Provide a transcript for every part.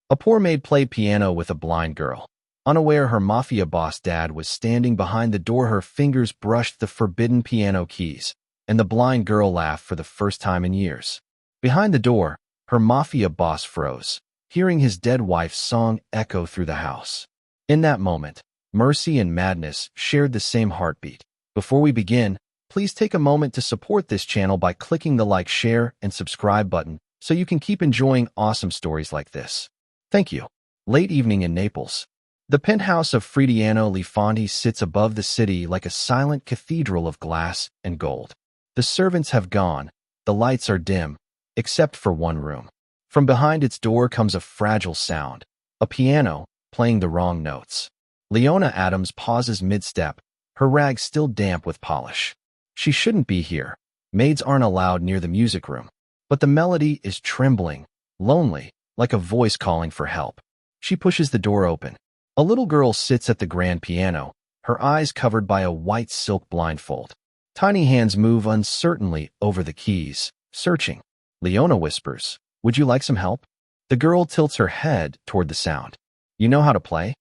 A poor maid played piano with a blind girl. Unaware her mafia boss dad was standing behind the door, her fingers brushed the forbidden piano keys, and the blind girl laughed for the first time in years. Behind the door, her mafia boss froze, hearing his dead wife's song echo through the house. In that moment, mercy and madness shared the same heartbeat. Before we begin, please take a moment to support this channel by clicking the like, share, and subscribe button so you can keep enjoying awesome stories like this. Thank you. Late evening in Naples. The penthouse of Fridiano Lifanti sits above the city like a silent cathedral of glass and gold. The servants have gone, the lights are dim, except for one room. From behind its door comes a fragile sound, a piano playing the wrong notes. Leona Adams pauses mid-step, her rags still damp with polish. She shouldn't be here. Maids aren't allowed near the music room. But the melody is trembling, lonely, like a voice calling for help. She pushes the door open. A little girl sits at the grand piano, her eyes covered by a white silk blindfold. Tiny hands move uncertainly over the keys, searching. Leona whispers, "Would you like some help?" The girl tilts her head toward the sound. "You know how to play?"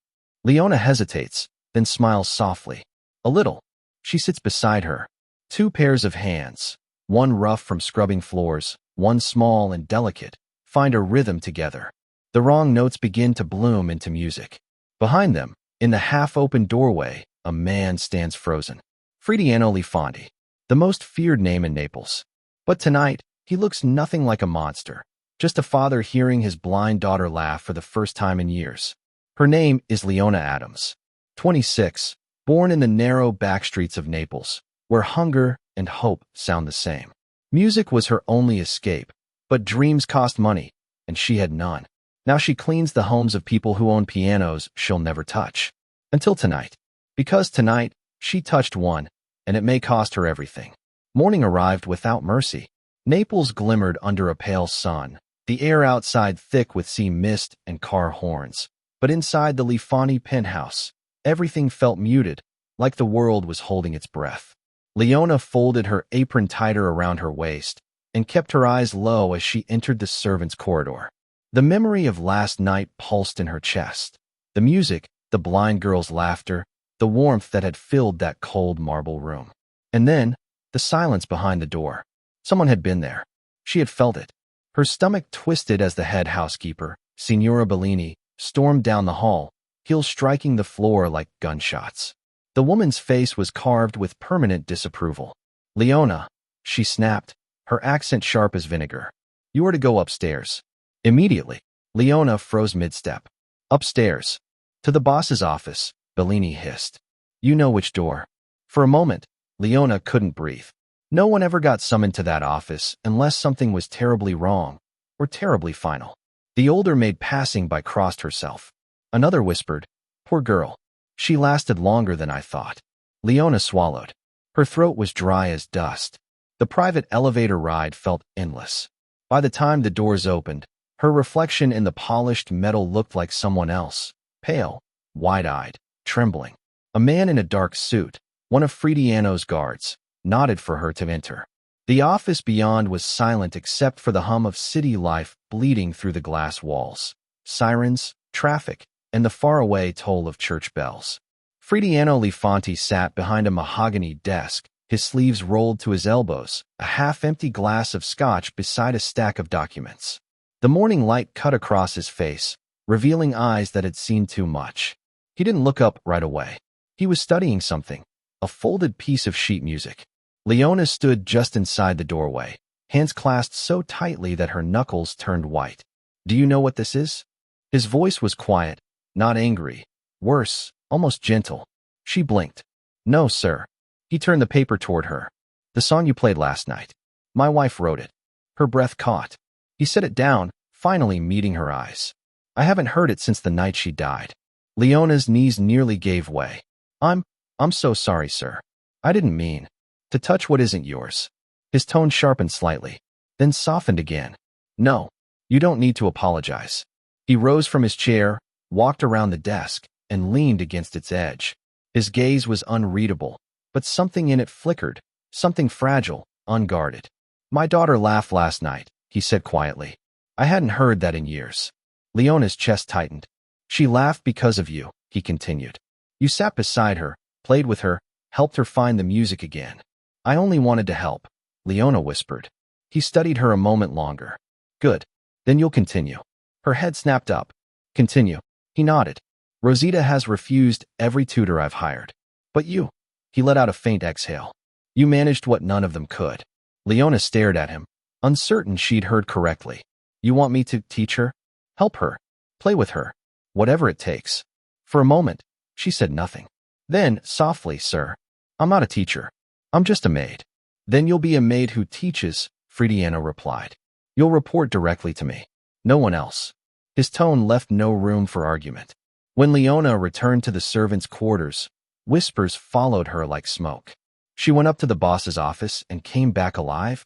Leona hesitates, then smiles softly. A little. She sits beside her. Two pairs of hands, one rough from scrubbing floors, one small and delicate, find a rhythm together. The wrong notes begin to bloom into music. Behind them, in the half-open doorway, a man stands frozen. Fridiano Lifanti, the most feared name in Naples. But tonight, he looks nothing like a monster, just a father hearing his blind daughter laugh for the first time in years. Her name is Leona Adams, 26, born in the narrow backstreets of Naples, where hunger and hope sound the same. Music was her only escape, but dreams cost money, and she had none. Now she cleans the homes of people who own pianos she'll never touch. Until tonight. Because tonight, she touched one, and it may cost her everything. Morning arrived without mercy. Naples glimmered under a pale sun, the air outside thick with sea mist and car horns. But inside the Lifanti penthouse, everything felt muted, like the world was holding its breath. Leona folded her apron tighter around her waist and kept her eyes low as she entered the servants' corridor. The memory of last night pulsed in her chest. The music, the blind girl's laughter, the warmth that had filled that cold marble room. And then, the silence behind the door. Someone had been there. She had felt it. Her stomach twisted as the head housekeeper, Signora Bellini, stormed down the hall, heels striking the floor like gunshots. The woman's face was carved with permanent disapproval. "Leona," she snapped, her accent sharp as vinegar. "You are to go upstairs." Immediately, Leona froze mid-step. "Upstairs. To the boss's office," Bellini hissed. "You know which door." For a moment, Leona couldn't breathe. No one ever got summoned to that office unless something was terribly wrong, or terribly final. The older maid passing by crossed herself. Another whispered, "Poor girl. She lasted longer than I thought." Leona swallowed. Her throat was dry as dust. The private elevator ride felt endless. By the time the doors opened, her reflection in the polished metal looked like someone else, pale, wide-eyed, trembling. A man in a dark suit, one of Fridiano's guards, nodded for her to enter. The office beyond was silent except for the hum of city life bleeding through the glass walls. Sirens, traffic, and the faraway toll of church bells. Fridiano Lifanti sat behind a mahogany desk, his sleeves rolled to his elbows, a half-empty glass of scotch beside a stack of documents. The morning light cut across his face, revealing eyes that had seen too much. He didn't look up right away. He was studying something, a folded piece of sheet music. Leona stood just inside the doorway, hands clasped so tightly that her knuckles turned white. "Do you know what this is?" His voice was quiet, not angry. Worse, almost gentle. She blinked. "No, sir." He turned the paper toward her. "The song you played last night. My wife wrote it." Her breath caught. He set it down, finally meeting her eyes. "I haven't heard it since the night she died." Leona's knees nearly gave way. I'm so sorry, sir. I didn't mean to touch what isn't yours." His tone sharpened slightly, then softened again. "No, you don't need to apologize." He rose from his chair, walked around the desk, and leaned against its edge. His gaze was unreadable, but something in it flickered, something fragile, unguarded. "My daughter laughed last night," he said quietly. "I hadn't heard that in years." Leona's chest tightened. She laughed because of you, he continued. You sat beside her, played with her, helped her find the music again. I only wanted to help, Leona whispered. He studied her a moment longer. Good. Then you'll continue. Her head snapped up. Continue. He nodded. Rosita has refused every tutor I've hired. But you. He let out a faint exhale. You managed what none of them could. Leona stared at him, uncertain she'd heard correctly. You want me to teach her? Help her. Play with her. Whatever it takes. For a moment, she said nothing. Then, softly, sir. I'm not a teacher. I'm just a maid. Then you'll be a maid who teaches, Fridiano replied. You'll report directly to me. No one else. His tone left no room for argument. When Leona returned to the servants' quarters, whispers followed her like smoke. She went up to the boss's office and came back alive.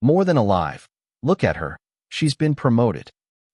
More than alive. Look at her. She's been promoted.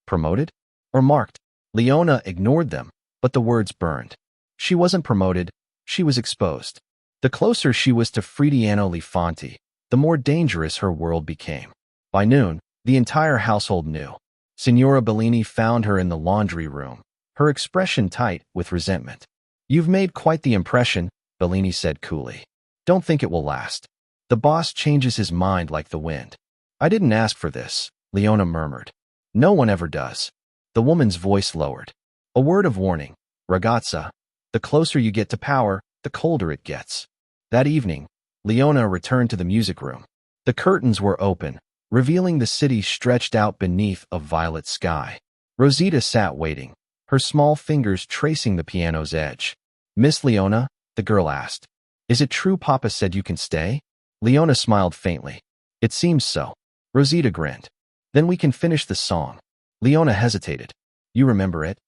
Promoted? Or marked? Leona ignored them, but the words burned. She wasn't promoted. She was exposed. The closer she was to Fridiano Lifanti, the more dangerous her world became. By noon, the entire household knew. Signora Bellini found her in the laundry room, her expression tight with resentment. You've made quite the impression, Bellini said coolly. Don't think it will last. The boss changes his mind like the wind. I didn't ask for this, Leona murmured. No one ever does. The woman's voice lowered. A word of warning, ragazza. The closer you get to power, the colder it gets. That evening, Leona returned to the music room. The curtains were open, revealing the city stretched out beneath a violet sky. Rosita sat waiting, her small fingers tracing the piano's edge. Miss Leona, the girl asked. Is it true Papa said you can stay? Leona smiled faintly. It seems so. Rosita grinned. Then we can finish the song. Leona hesitated. You remember it?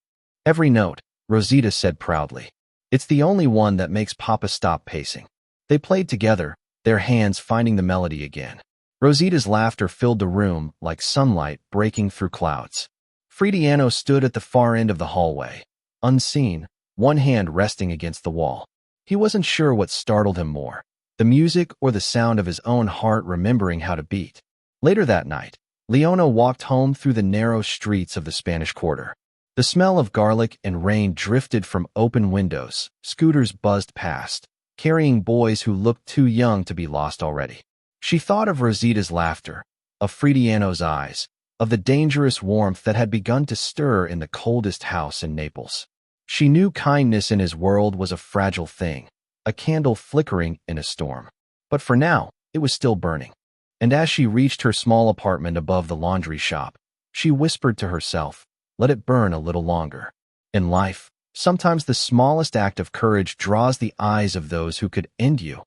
Every note, Rosita said proudly. It's the only one that makes Papa stop pacing. They played together, their hands finding the melody again. Rosita's laughter filled the room like sunlight breaking through clouds. Fridiano stood at the far end of the hallway, unseen, one hand resting against the wall. He wasn't sure what startled him more, the music or the sound of his own heart remembering how to beat. Later that night, Leona walked home through the narrow streets of the Spanish Quarter. The smell of garlic and rain drifted from open windows, scooters buzzed past, carrying boys who looked too young to be lost already. She thought of Rosita's laughter, of Fridiano's eyes, of the dangerous warmth that had begun to stir in the coldest house in Naples. She knew kindness in his world was a fragile thing, a candle flickering in a storm. But for now, it was still burning. And as she reached her small apartment above the laundry shop, she whispered to herself, let it burn a little longer. In life, sometimes the smallest act of courage draws the eyes of those who could end you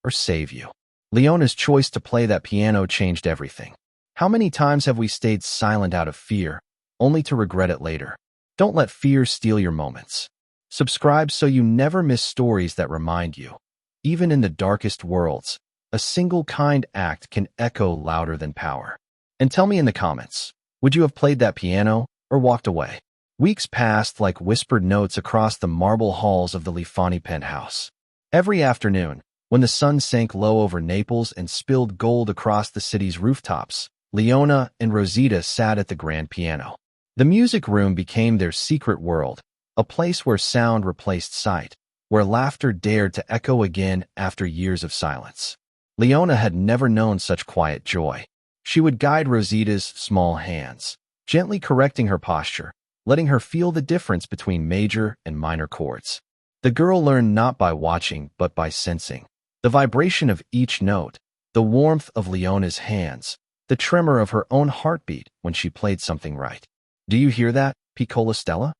or save you. Leona's choice to play that piano changed everything. How many times have we stayed silent out of fear, only to regret it later? Don't let fear steal your moments. Subscribe so you never miss stories that remind you. Even in the darkest worlds, a single kind act can echo louder than power. And tell me in the comments, would you have played that piano or walked away? Weeks passed like whispered notes across the marble halls of the Lifani penthouse. Every afternoon, when the sun sank low over Naples and spilled gold across the city's rooftops, Leona and Rosita sat at the grand piano. The music room became their secret world, a place where sound replaced sight, where laughter dared to echo again after years of silence. Leona had never known such quiet joy. She would guide Rosita's small hands, gently correcting her posture, letting her feel the difference between major and minor chords. The girl learned not by watching but by sensing. The vibration of each note, the warmth of Leona's hands, the tremor of her own heartbeat when she played something right. Do you hear that, Piccola Stella?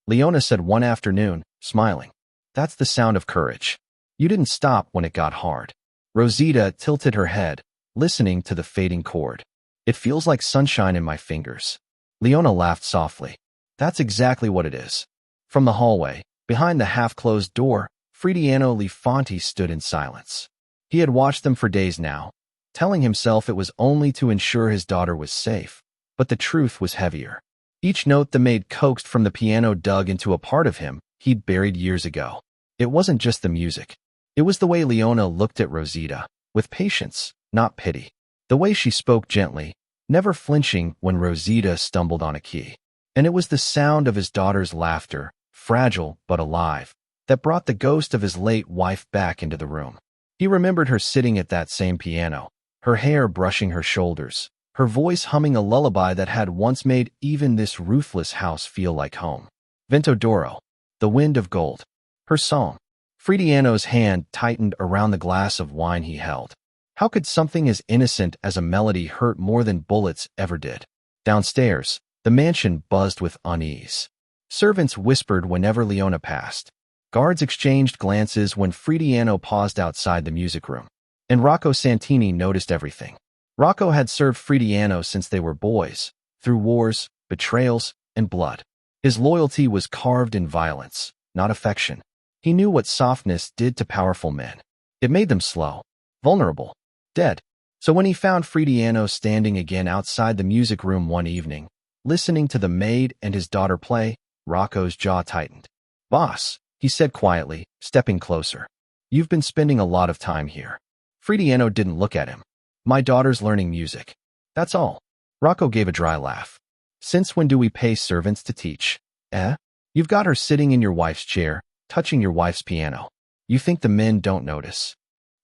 Leona said one afternoon, smiling. That's the sound of courage. You didn't stop when it got hard. Rosita tilted her head, listening to the fading chord. It feels like sunshine in my fingers. Leona laughed softly. That's exactly what it is. From the hallway, behind the half-closed door, Fridiano Lifanti stood in silence. He had watched them for days now, telling himself it was only to ensure his daughter was safe. But the truth was heavier. Each note the maid coaxed from the piano dug into a part of him he'd buried years ago. It wasn't just the music. It was the way Leona looked at Rosita, with patience, not pity. The way she spoke gently, never flinching when Rosita stumbled on a key. And it was the sound of his daughter's laughter, fragile but alive, that brought the ghost of his late wife back into the room. He remembered her sitting at that same piano, her hair brushing her shoulders, her voice humming a lullaby that had once made even this ruthless house feel like home. Vento d'oro, the wind of gold. Her song. Fridiano's hand tightened around the glass of wine he held. How could something as innocent as a melody hurt more than bullets ever did? Downstairs, the mansion buzzed with unease. Servants whispered whenever Leona passed. Guards exchanged glances when Fridiano paused outside the music room. And Rocco Santini noticed everything. Rocco had served Fridiano since they were boys, through wars, betrayals, and blood. His loyalty was carved in violence, not affection. He knew what softness did to powerful men. It made them slow, vulnerable, dead. So when he found Fridiano standing again outside the music room one evening, listening to the maid and his daughter play, Rocco's jaw tightened. "Boss," he said quietly, stepping closer. "You've been spending a lot of time here." Fridiano didn't look at him. "My daughter's learning music. That's all." Rocco gave a dry laugh. "Since when do we pay servants to teach? Eh? You've got her sitting in your wife's chair, touching your wife's piano. You think the men don't notice?"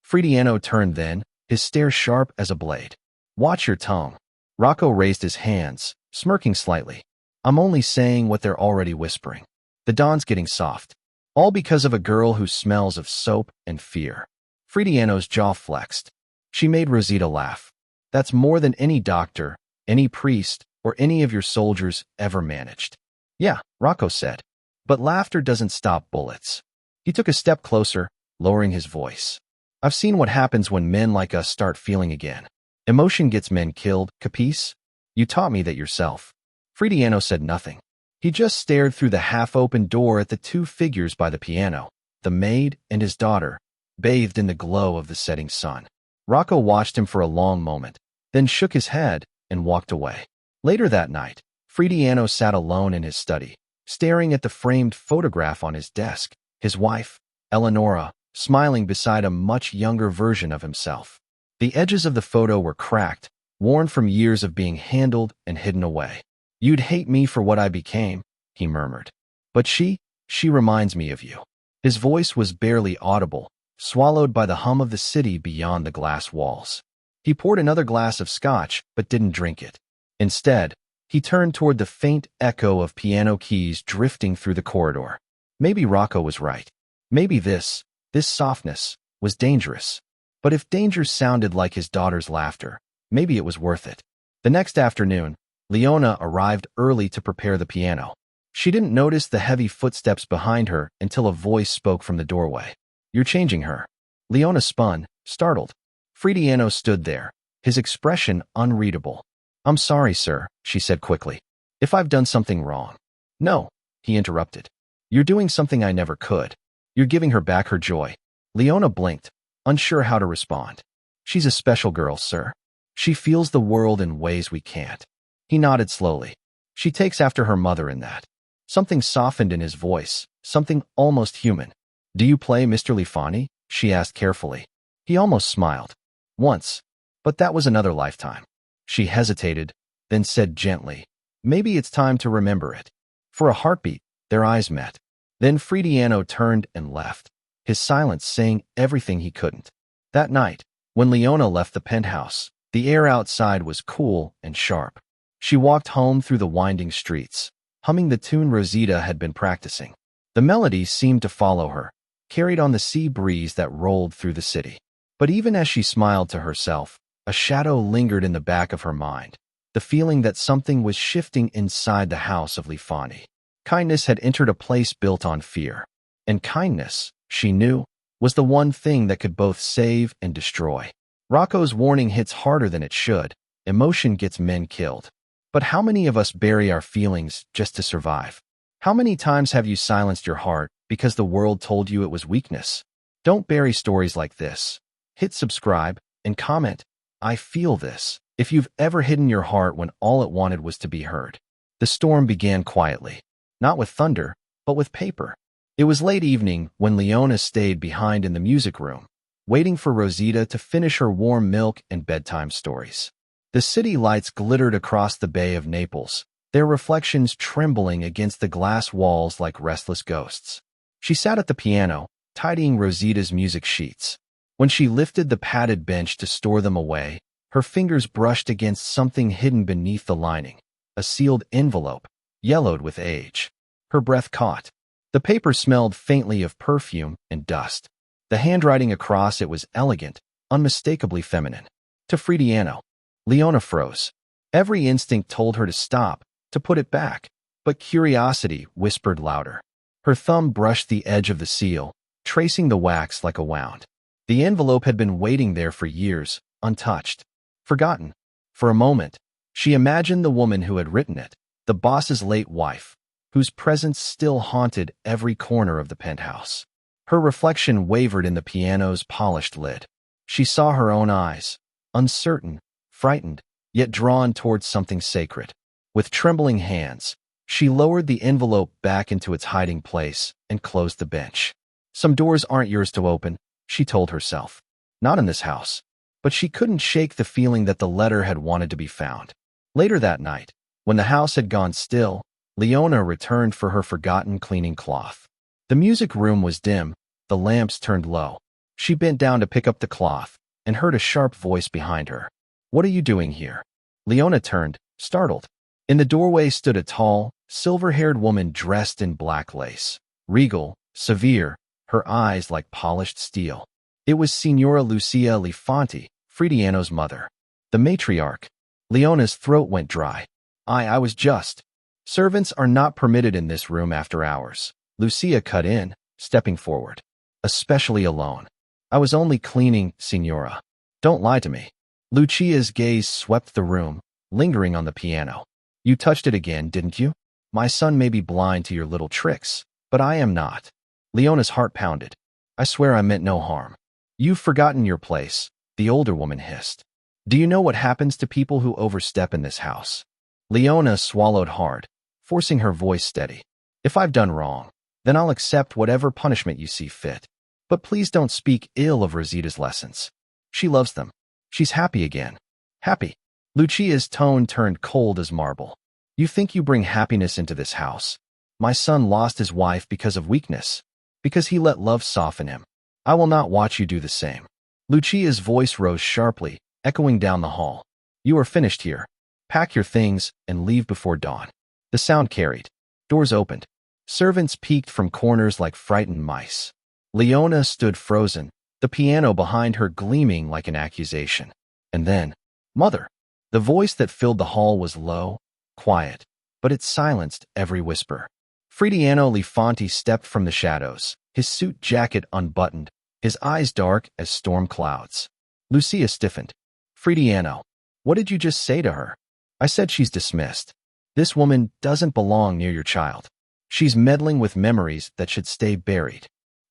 Fridiano turned then, his stare sharp as a blade. "Watch your tongue." Rocco raised his hands, smirking slightly. "I'm only saying what they're already whispering. The dawn's getting soft. All because of a girl who smells of soap and fear." Fridiano's jaw flexed. "She made Rosita laugh. That's more than any doctor, any priest, or any of your soldiers ever managed." "Yeah," Rocco said. "But laughter doesn't stop bullets." He took a step closer, lowering his voice. "I've seen what happens when men like us start feeling again. Emotion gets men killed, capice? You taught me that yourself." Fridiano said nothing. He just stared through the half-open door at the two figures by the piano, the maid and his daughter, bathed in the glow of the setting sun. Rocco watched him for a long moment, then shook his head and walked away. Later that night, Fridiano sat alone in his study, staring at the framed photograph on his desk, his wife, Eleonora, smiling beside a much younger version of himself. The edges of the photo were cracked, worn from years of being handled and hidden away. "You'd hate me for what I became," he murmured. "But she reminds me of you." His voice was barely audible, swallowed by the hum of the city beyond the glass walls. He poured another glass of scotch, but didn't drink it. Instead, he turned toward the faint echo of piano keys drifting through the corridor. Maybe Rocco was right. Maybe this softness, was dangerous. But if danger sounded like his daughter's laughter, maybe it was worth it. The next afternoon, Leona arrived early to prepare the piano. She didn't notice the heavy footsteps behind her until a voice spoke from the doorway. "You're changing her." Leona spun, startled. Fridiano stood there, his expression unreadable. "I'm sorry, sir," she said quickly. "If I've done something wrong." "No," he interrupted. "You're doing something I never could. You're giving her back her joy." Leona blinked, unsure how to respond. "She's a special girl, sir. She feels the world in ways we can't." He nodded slowly. "She takes after her mother in that." Something softened in his voice, something almost human. "Do you play Mr. Lifani?" she asked carefully. He almost smiled. "Once. But that was another lifetime." She hesitated, then said gently, "Maybe it's time to remember it." For a heartbeat, their eyes met. Then Fridiano turned and left, his silence saying everything he couldn't. That night, when Leona left the penthouse, the air outside was cool and sharp. She walked home through the winding streets, humming the tune Rosita had been practicing. The melody seemed to follow her, carried on the sea breeze that rolled through the city. But even as she smiled to herself, a shadow lingered in the back of her mind, the feeling that something was shifting inside the house of Lifani. Kindness had entered a place built on fear. And kindness, she knew, was the one thing that could both save and destroy. Rocco's warning hits harder than it should. Emotion gets men killed. But how many of us bury our feelings just to survive? How many times have you silenced your heart because the world told you it was weakness? Don't bury stories like this. Hit subscribe and comment, "I feel this," if you've ever hidden your heart when all it wanted was to be heard. The storm began quietly, not with thunder, but with paper. It was late evening when Leona stayed behind in the music room, waiting for Rosita to finish her warm milk and bedtime stories. The city lights glittered across the Bay of Naples, their reflections trembling against the glass walls like restless ghosts. She sat at the piano, tidying Rosita's music sheets. When she lifted the padded bench to store them away, her fingers brushed against something hidden beneath the lining, a sealed envelope, yellowed with age. Her breath caught. The paper smelled faintly of perfume and dust. The handwriting across it was elegant, unmistakably feminine. To Fridiano. Leona froze. Every instinct told her to stop, to put it back, but curiosity whispered louder. Her thumb brushed the edge of the seal, tracing the wax like a wound. The envelope had been waiting there for years, untouched, forgotten. For a moment, she imagined the woman who had written it, the boss's late wife, whose presence still haunted every corner of the penthouse. Her reflection wavered in the piano's polished lid. She saw her own eyes, uncertain, frightened, yet drawn towards something sacred. With trembling hands, she lowered the envelope back into its hiding place and closed the bench. Some doors aren't yours to open, she told herself. Not in this house. But she couldn't shake the feeling that the letter had wanted to be found. Later that night, when the house had gone still, Leona returned for her forgotten cleaning cloth. The music room was dim, the lamps turned low. She bent down to pick up the cloth and heard a sharp voice behind her. What are you doing here? Leona turned, startled. In the doorway stood a tall, silver-haired woman dressed in black lace. Regal, severe, her eyes like polished steel. It was Signora Lucia Lifanti, Fridiano's mother. The matriarch. Leona's throat went dry. I was just. Servants are not permitted in this room after hours. Lucia cut in, stepping forward. Especially alone. I was only cleaning, Signora. Don't lie to me. Lucia's gaze swept the room, lingering on the piano. You touched it again, didn't you? My son may be blind to your little tricks, but I am not. Leona's heart pounded. I swear I meant no harm. You've forgotten your place, the older woman hissed. Do you know what happens to people who overstep in this house? Leona swallowed hard, forcing her voice steady. If I've done wrong, then I'll accept whatever punishment you see fit. But please don't speak ill of Rosita's lessons. She loves them. She's happy again. Happy. Lucia's tone turned cold as marble. You think you bring happiness into this house? My son lost his wife because of weakness, because he let love soften him. I will not watch you do the same. Lucia's voice rose sharply, echoing down the hall. You are finished here. Pack your things and leave before dawn. The sound carried. Doors opened. Servants peeked from corners like frightened mice. Leona stood frozen, the piano behind her gleaming like an accusation. And then, Mother! The voice that filled the hall was low, quiet, but it silenced every whisper. Fridiano Lifanti stepped from the shadows, his suit jacket unbuttoned, his eyes dark as storm clouds. Lucia stiffened. Fridiano, what did you just say to her? I said she's dismissed. This woman doesn't belong near your child. She's meddling with memories that should stay buried.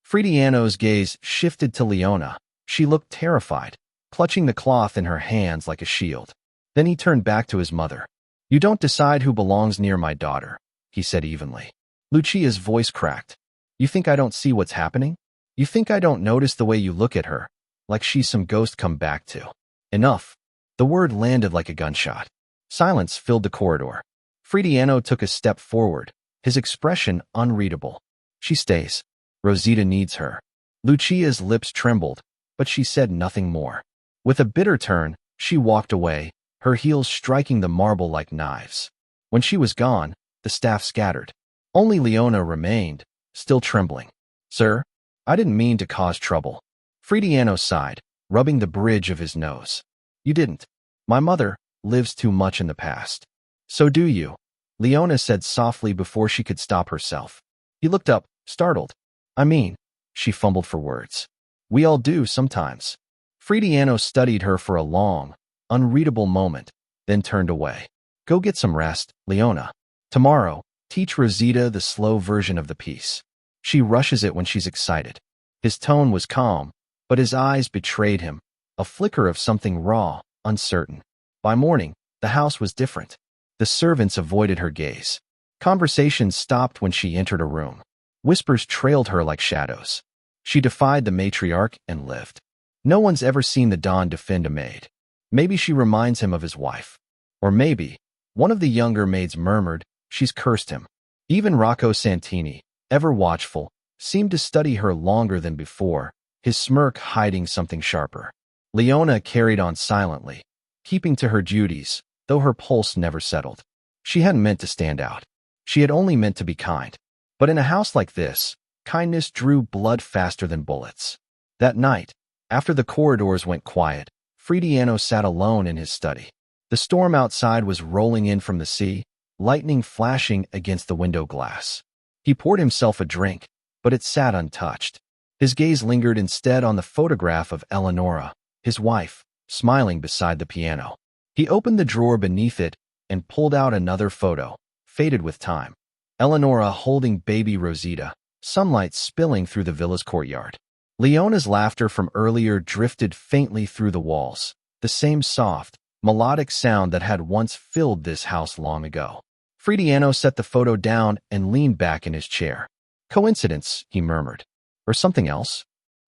Fridiano's gaze shifted to Leona. She looked terrified, clutching the cloth in her hands like a shield. Then he turned back to his mother. You don't decide who belongs near my daughter, he said evenly. Lucia's voice cracked. You think I don't see what's happening? You think I don't notice the way you look at her, like she's some ghost come back to? Enough. The word landed like a gunshot. Silence filled the corridor. Fridiano took a step forward, his expression unreadable. She stays. Rosita needs her. Lucia's lips trembled, but she said nothing more. With a bitter turn, she walked away, her heels striking the marble like knives. When she was gone, the staff scattered. Only Leona remained, still trembling. Sir, I didn't mean to cause trouble. Fridiano sighed, rubbing the bridge of his nose. You didn't. My mother lives too much in the past. So do you, Leona said softly before she could stop herself. He looked up, startled. I mean, she fumbled for words. We all do sometimes. Fridiano studied her for a long, unreadable moment, then turned away. Go get some rest, Leona. Tomorrow, teach Rosita the slow version of the piece. She rushes it when she's excited. His tone was calm, but his eyes betrayed him, a flicker of something raw, uncertain. By morning, the house was different. The servants avoided her gaze. Conversations stopped when she entered a room. Whispers trailed her like shadows. She defied the matriarch and lived. No one's ever seen the Don defend a maid. Maybe she reminds him of his wife. Or maybe, One of the younger maids murmured, "She's cursed him." Even Rocco Santini, ever watchful, seemed to study her longer than before, his smirk hiding something sharper. Leona carried on silently, keeping to her duties, though her pulse never settled. She hadn't meant to stand out. She had only meant to be kind. But in a house like this, kindness drew blood faster than bullets. That night, after the corridors went quiet, Fridiano sat alone in his study. The storm outside was rolling in from the sea, lightning flashing against the window glass. He poured himself a drink, but it sat untouched. His gaze lingered instead on the photograph of Eleonora, his wife, smiling beside the piano. He opened the drawer beneath it and pulled out another photo, faded with time. Eleonora holding baby Rosita, sunlight spilling through the villa's courtyard. Leona's laughter from earlier drifted faintly through the walls, the same soft, melodic sound that had once filled this house long ago. Fridiano set the photo down and leaned back in his chair. Coincidence, he murmured. Or something else?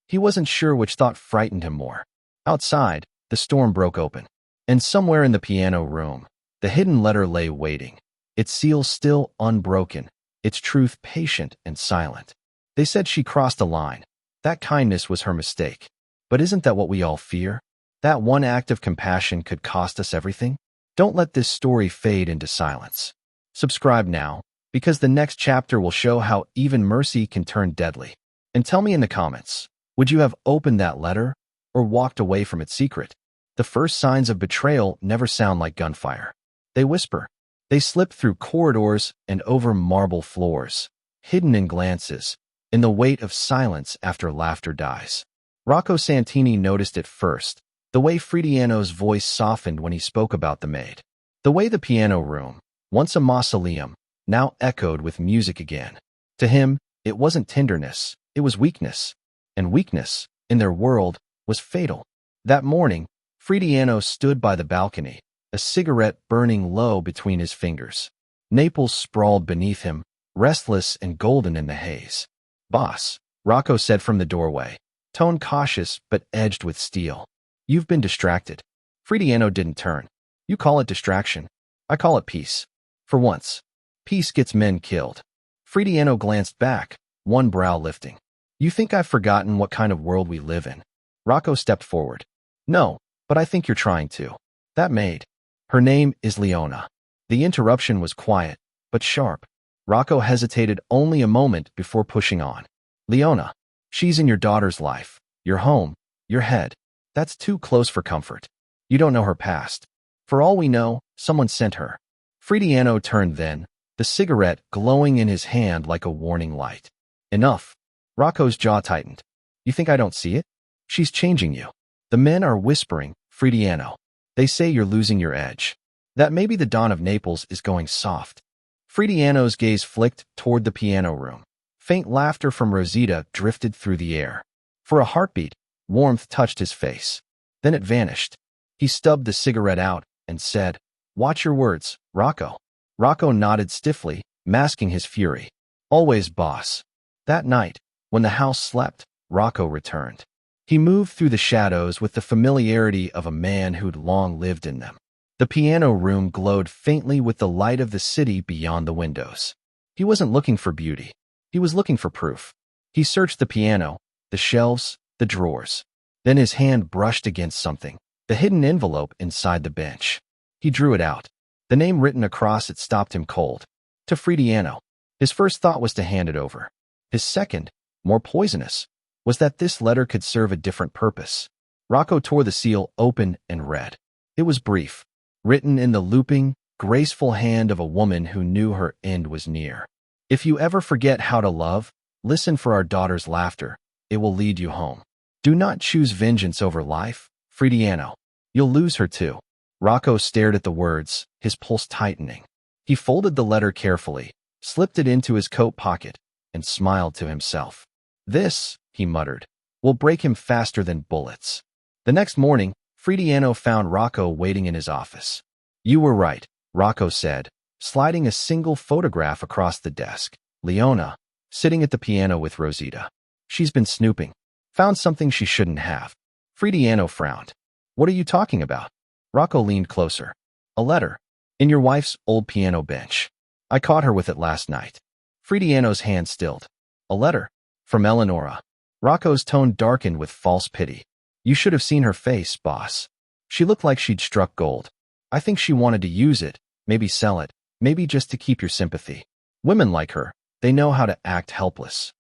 He wasn't sure which thought frightened him more. Outside, the storm broke open. And somewhere in the piano room, the hidden letter lay waiting, its seal still unbroken, its truth patient and silent. They said she crossed a line. That kindness was her mistake. But isn't that what we all fear? That one act of compassion could cost us everything? Don't let this story fade into silence. Subscribe now, because the next chapter will show how even mercy can turn deadly. And tell me in the comments, would you have opened that letter or walked away from its secret? The first signs of betrayal never sound like gunfire. They whisper. They slip through corridors and over marble floors, hidden in glances, in the weight of silence after laughter dies. Rocco Santini noticed it first, the way Fridiano's voice softened when he spoke about the maid. The way the piano room, once a mausoleum, now echoed with music again. To him, it wasn't tenderness, it was weakness. And weakness, in their world, was fatal. That morning, Fridiano stood by the balcony, a cigarette burning low between his fingers. Naples sprawled beneath him, restless and golden in the haze. "Boss," Rocco said from the doorway, tone cautious but edged with steel. "You've been distracted." Fridiano didn't turn. "You call it distraction. I call it peace. For once, peace gets men killed." Fridiano glanced back, one brow lifting. "You think I've forgotten what kind of world we live in?" Rocco stepped forward. "No, but I think you're trying to. That maid. Her name is Leona." The interruption was quiet, but sharp. Rocco hesitated only a moment before pushing on. "Leona. She's in your daughter's life, your home, your head. That's too close for comfort. You don't know her past. For all we know, someone sent her." Fridiano turned then, the cigarette glowing in his hand like a warning light. "Enough." Rocco's jaw tightened. "You think I don't see it? She's changing you. The men are whispering, Fridiano. They say you're losing your edge. That maybe the dawn of Naples is going soft." Fridiano's gaze flicked toward the piano room. Faint laughter from Rosita drifted through the air. For a heartbeat, warmth touched his face. Then it vanished. He stubbed the cigarette out and said, "Watch your words, Rocco." Rocco nodded stiffly, masking his fury. "Always, boss." That night, when the house slept, Rocco returned. He moved through the shadows with the familiarity of a man who'd long lived in them. The piano room glowed faintly with the light of the city beyond the windows. He wasn't looking for beauty. He was looking for proof. He searched the piano, the shelves, the drawers. Then his hand brushed against something, the hidden envelope inside the bench. He drew it out. The name written across it stopped him cold. To Fridiano. His first thought was to hand it over. His second, more poisonous, was that this letter could serve a different purpose. Rocco tore the seal open and read. It was brief, written in the looping, graceful hand of a woman who knew her end was near. "If you ever forget how to love, listen for our daughter's laughter. It will lead you home. Do not choose vengeance over life, Fridiano. You'll lose her too." Rocco stared at the words, his pulse tightening. He folded the letter carefully, slipped it into his coat pocket, and smiled to himself. "This," he muttered, "will break him faster than bullets." The next morning, Fridiano found Rocco waiting in his office. "You were right," Rocco said, sliding a single photograph across the desk. "Leona, sitting at the piano with Rosita. She's been snooping. Found something she shouldn't have." Fridiano frowned. "What are you talking about?" Rocco leaned closer. "A letter. In your wife's old piano bench. I caught her with it last night. Fridiano's hand stilled. A letter. From Eleonora. Rocco's tone darkened with false pity. You should have seen her face, boss. She looked like she'd struck gold. I think she wanted to use it, maybe sell it, maybe just to keep your sympathy. Women like her, they know how to act helpless.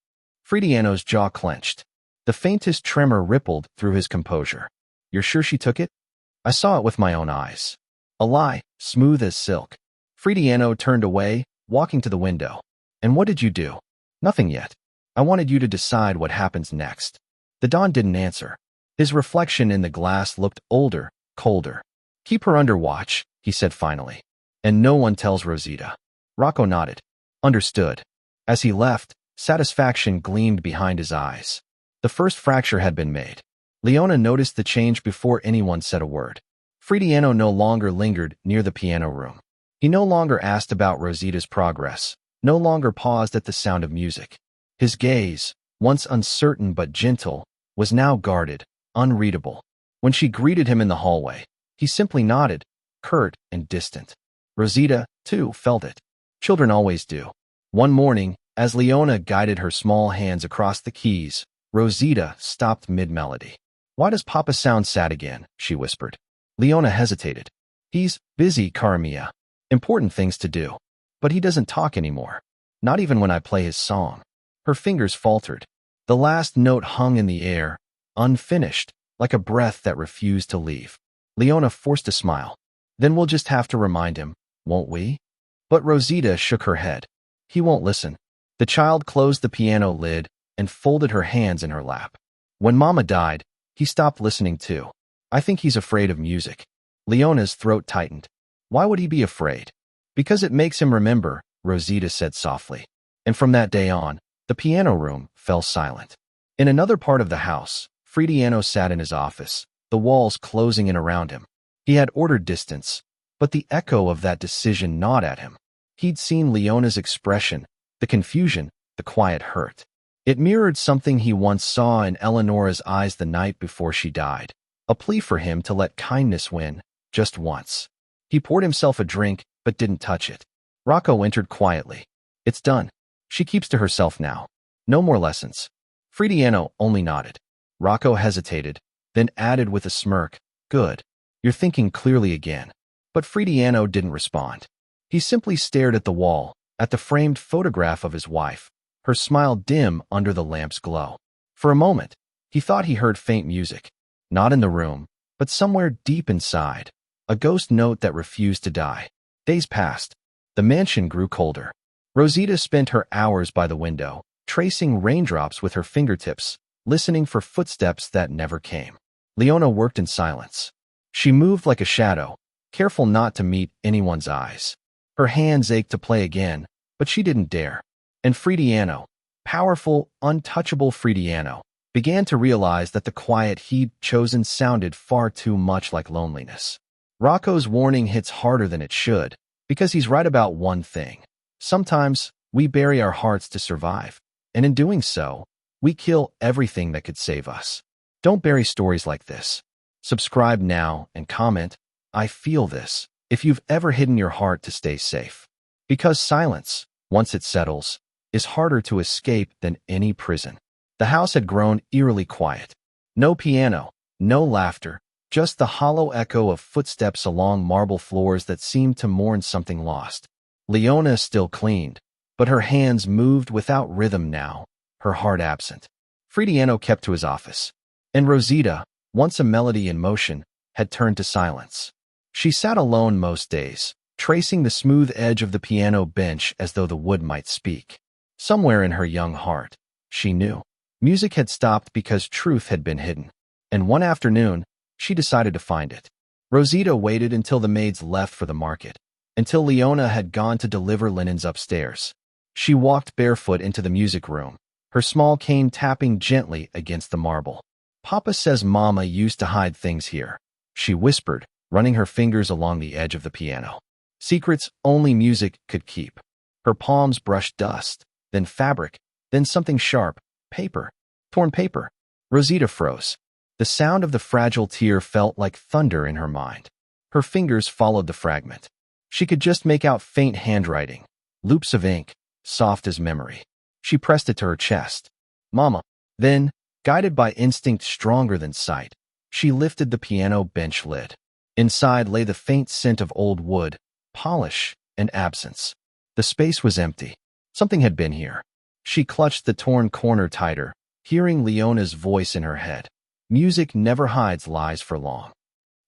Fridiano's jaw clenched. The faintest tremor rippled through his composure. You're sure she took it? I saw it with my own eyes. A lie, smooth as silk. Fridiano turned away, walking to the window. And what did you do? Nothing yet. I wanted you to decide what happens next. The Don didn't answer. His reflection in the glass looked older, colder. Keep her under watch, he said finally. And no one tells Rosita. Rocco nodded. Understood. As he left, satisfaction gleamed behind his eyes. The first fracture had been made. Leona noticed the change before anyone said a word. Fridiano no longer lingered near the piano room. He no longer asked about Rosita's progress, no longer paused at the sound of music. His gaze, once uncertain but gentle, was now guarded, unreadable. When she greeted him in the hallway, he simply nodded, curt and distant. Rosita, too, felt it. Children always do. One morning, as Leona guided her small hands across the keys, Rosita stopped mid-melody. Why does Papa sound sad again? She whispered. Leona hesitated. He's busy, cara mia. Important things to do. But he doesn't talk anymore. Not even when I play his song. Her fingers faltered. The last note hung in the air, unfinished, like a breath that refused to leave. Leona forced a smile. Then we'll just have to remind him, won't we? But Rosita shook her head. He won't listen. The child closed the piano lid and folded her hands in her lap. When Mama died, he stopped listening too. I think he's afraid of music. Leona's throat tightened. Why would he be afraid? Because it makes him remember, Rosita said softly. And from that day on, the piano room fell silent. In another part of the house, Fridiano sat in his office, the walls closing in around him. He had ordered distance, but the echo of that decision gnawed at him. He'd seen Leona's expression, the confusion, the quiet hurt. It mirrored something he once saw in Eleonora's eyes the night before she died, a plea for him to let kindness win, just once. He poured himself a drink, but didn't touch it. Rocco entered quietly. It's done. She keeps to herself now. No more lessons. Fridiano only nodded. Rocco hesitated, then added with a smirk, Good. You're thinking clearly again. But Fridiano didn't respond. He simply stared at the wall, at the framed photograph of his wife, her smile dim under the lamp's glow. For a moment, he thought he heard faint music. Not in the room, but somewhere deep inside. A ghost note that refused to die. Days passed. The mansion grew colder. Rosita spent her hours by the window, tracing raindrops with her fingertips, listening for footsteps that never came. Leona worked in silence. She moved like a shadow, careful not to meet anyone's eyes. Her hands ached to play again, but she didn't dare. And Fridiano, powerful, untouchable Fridiano, began to realize that the quiet he'd chosen sounded far too much like loneliness. Rocco's warning hits harder than it should, because he's right about one thing. Sometimes, we bury our hearts to survive, and in doing so, we kill everything that could save us. Don't bury stories like this. Subscribe now and comment, I feel this, if you've ever hidden your heart to stay safe. Because silence, once it settles, is harder to escape than any prison. The house had grown eerily quiet. No piano, no laughter, just the hollow echo of footsteps along marble floors that seemed to mourn something lost. Leona still cleaned, but her hands moved without rhythm now, her heart absent. Fridiano kept to his office. And Rosita, once a melody in motion, had turned to silence. She sat alone most days, tracing the smooth edge of the piano bench as though the wood might speak. Somewhere in her young heart, she knew. Music had stopped because truth had been hidden. And one afternoon, she decided to find it. Rosita waited until the maids left for the market, until Leona had gone to deliver linens upstairs. She walked barefoot into the music room, her small cane tapping gently against the marble. Papa says Mama used to hide things here, she whispered, running her fingers along the edge of the piano. Secrets only music could keep. Her palms brushed dust, then fabric, then something sharp, paper, torn paper. Rosita froze. The sound of the fragile tear felt like thunder in her mind. Her fingers followed the fragment. She could just make out faint handwriting, loops of ink, soft as memory. She pressed it to her chest. Mama. Then, guided by instinct stronger than sight, she lifted the piano bench lid. Inside lay the faint scent of old wood, polish, and absence. The space was empty. Something had been here. She clutched the torn corner tighter, hearing Leona's voice in her head. Music never hides lies for long.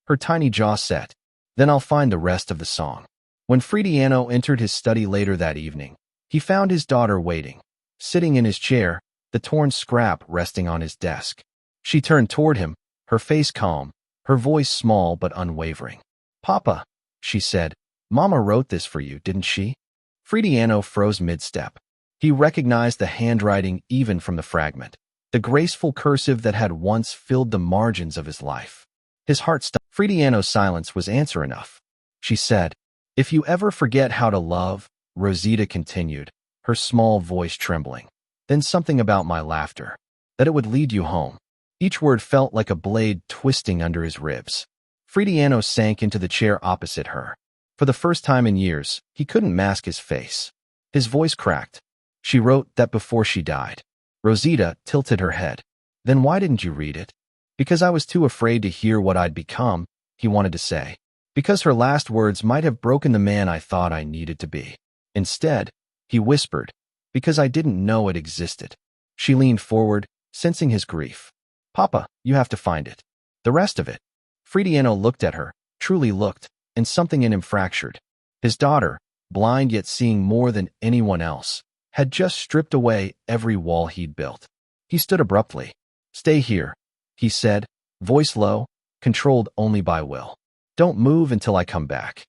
Her tiny jaw set. Then I'll find the rest of the song. When Fridiano entered his study later that evening, he found his daughter waiting, sitting in his chair, the torn scrap resting on his desk. She turned toward him, her face calm, her voice small but unwavering. Papa, she said, Mama wrote this for you, didn't she? Fridiano froze mid-step. He recognized the handwriting even from the fragment, the graceful cursive that had once filled the margins of his life. His heart stopped. Fridiano's silence was answer enough. She said, If you ever forget how to love, Rosita continued, her small voice trembling, then something about my laughter, that it would lead you home. Each word felt like a blade twisting under his ribs. Fridiano sank into the chair opposite her. For the first time in years, he couldn't mask his face. His voice cracked. She wrote that before she died. Rosita tilted her head. Then why didn't you read it? Because I was too afraid to hear what I'd become, he wanted to say. Because her last words might have broken the man I thought I needed to be. Instead, he whispered, because I didn't know it existed. She leaned forward, sensing his grief. Papa, you have to find it. The rest of it. Fridiano looked at her, truly looked, and something in him fractured. His daughter, blind yet seeing more than anyone else, had just stripped away every wall he'd built. He stood abruptly. Stay here, he said, voice low, controlled only by will. Don't move until I come back.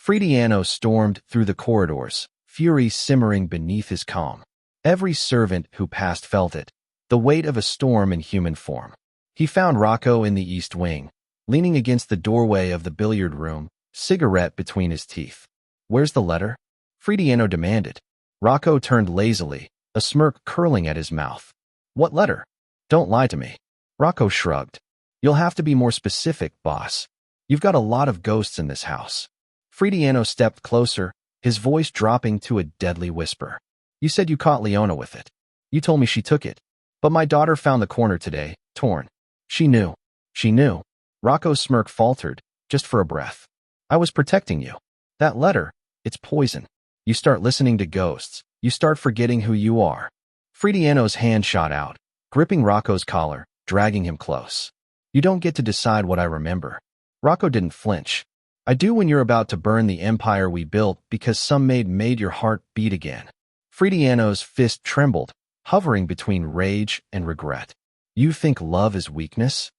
Fridiano stormed through the corridors, fury simmering beneath his calm. Every servant who passed felt it, the weight of a storm in human form. He found Rocco in the east wing, leaning against the doorway of the billiard room, cigarette between his teeth. Where's the letter? Fridiano demanded. Rocco turned lazily, a smirk curling at his mouth. What letter? Don't lie to me. Rocco shrugged. You'll have to be more specific, boss. You've got a lot of ghosts in this house. Fridiano stepped closer, his voice dropping to a deadly whisper. You said you caught Leona with it. You told me she took it. But my daughter found the corner today, torn. She knew. She knew. Rocco's smirk faltered, just for a breath. I was protecting you. That letter, it's poison. You start listening to ghosts. You start forgetting who you are. Fridiano's hand shot out, gripping Rocco's collar, dragging him close. You don't get to decide what I remember. Rocco didn't flinch. I do when you're about to burn the empire we built because some maid made your heart beat again. Fridiano's fist trembled, hovering between rage and regret. You think love is weakness?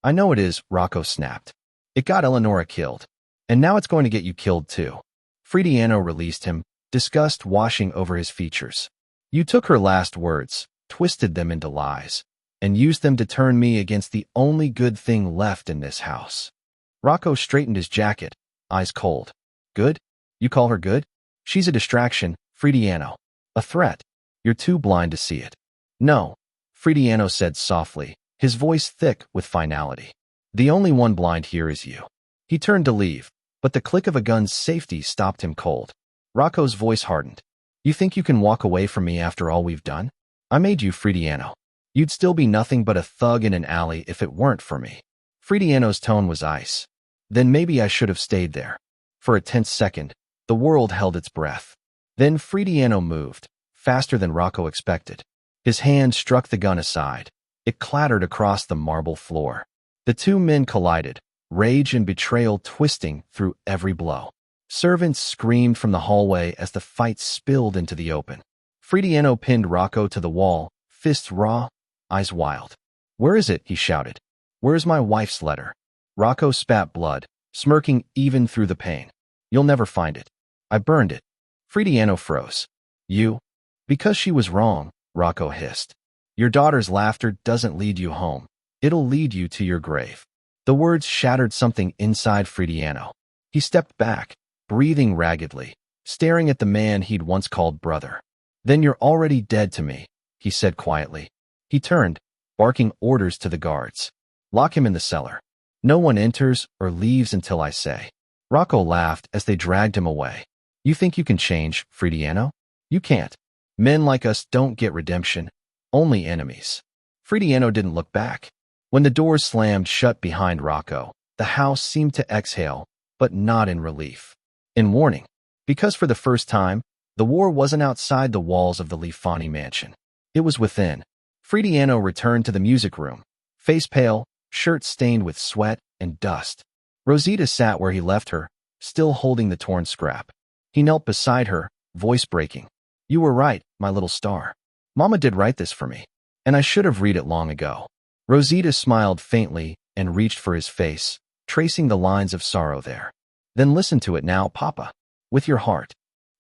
I know it is, Rocco snapped. It got Eleonora killed. And now it's going to get you killed too. Fridiano released him, disgust washing over his features. You took her last words, twisted them into lies, and used them to turn me against the only good thing left in this house. Rocco straightened his jacket, eyes cold. Good? You call her good? She's a distraction, Fridiano. A threat. You're too blind to see it. No, Fridiano said softly, his voice thick with finality. The only one blind here is you. He turned to leave, but the click of a gun's safety stopped him cold. Rocco's voice hardened. You think you can walk away from me after all we've done? I made you, Fridiano. You'd still be nothing but a thug in an alley if it weren't for me. Fridiano's tone was ice. Then maybe I should have stayed there. For a tense second, the world held its breath. Then Fridiano moved, faster than Rocco expected. His hand struck the gun aside. It clattered across the marble floor. The two men collided, rage and betrayal twisting through every blow. Servants screamed from the hallway as the fight spilled into the open. Fridiano pinned Rocco to the wall, fists raw, eyes wild. Where is it? He shouted. Where's my wife's letter? Rocco spat blood, smirking even through the pain. You'll never find it. I burned it. Fridiano froze. You? Because she was wrong, Rocco hissed. Your daughter's laughter doesn't lead you home. It'll lead you to your grave. The words shattered something inside Fridiano. He stepped back, breathing raggedly, staring at the man he'd once called brother. Then you're already dead to me, he said quietly. He turned, barking orders to the guards. Lock him in the cellar. No one enters or leaves until I say. Rocco laughed as they dragged him away. You think you can change, Fridiano? You can't. Men like us don't get redemption, only enemies. Fridiano didn't look back. When the doors slammed shut behind Rocco, the house seemed to exhale, but not in relief. In warning. Because for the first time, the war wasn't outside the walls of the Lifani mansion. It was within. Fridiano returned to the music room, face pale, shirt stained with sweat and dust. Rosita sat where he left her, still holding the torn scrap. He knelt beside her, voice breaking. You were right, my little star. Mama did write this for me, and I should have read it long ago. Rosita smiled faintly and reached for his face, tracing the lines of sorrow there. Then listen to it now, Papa, with your heart.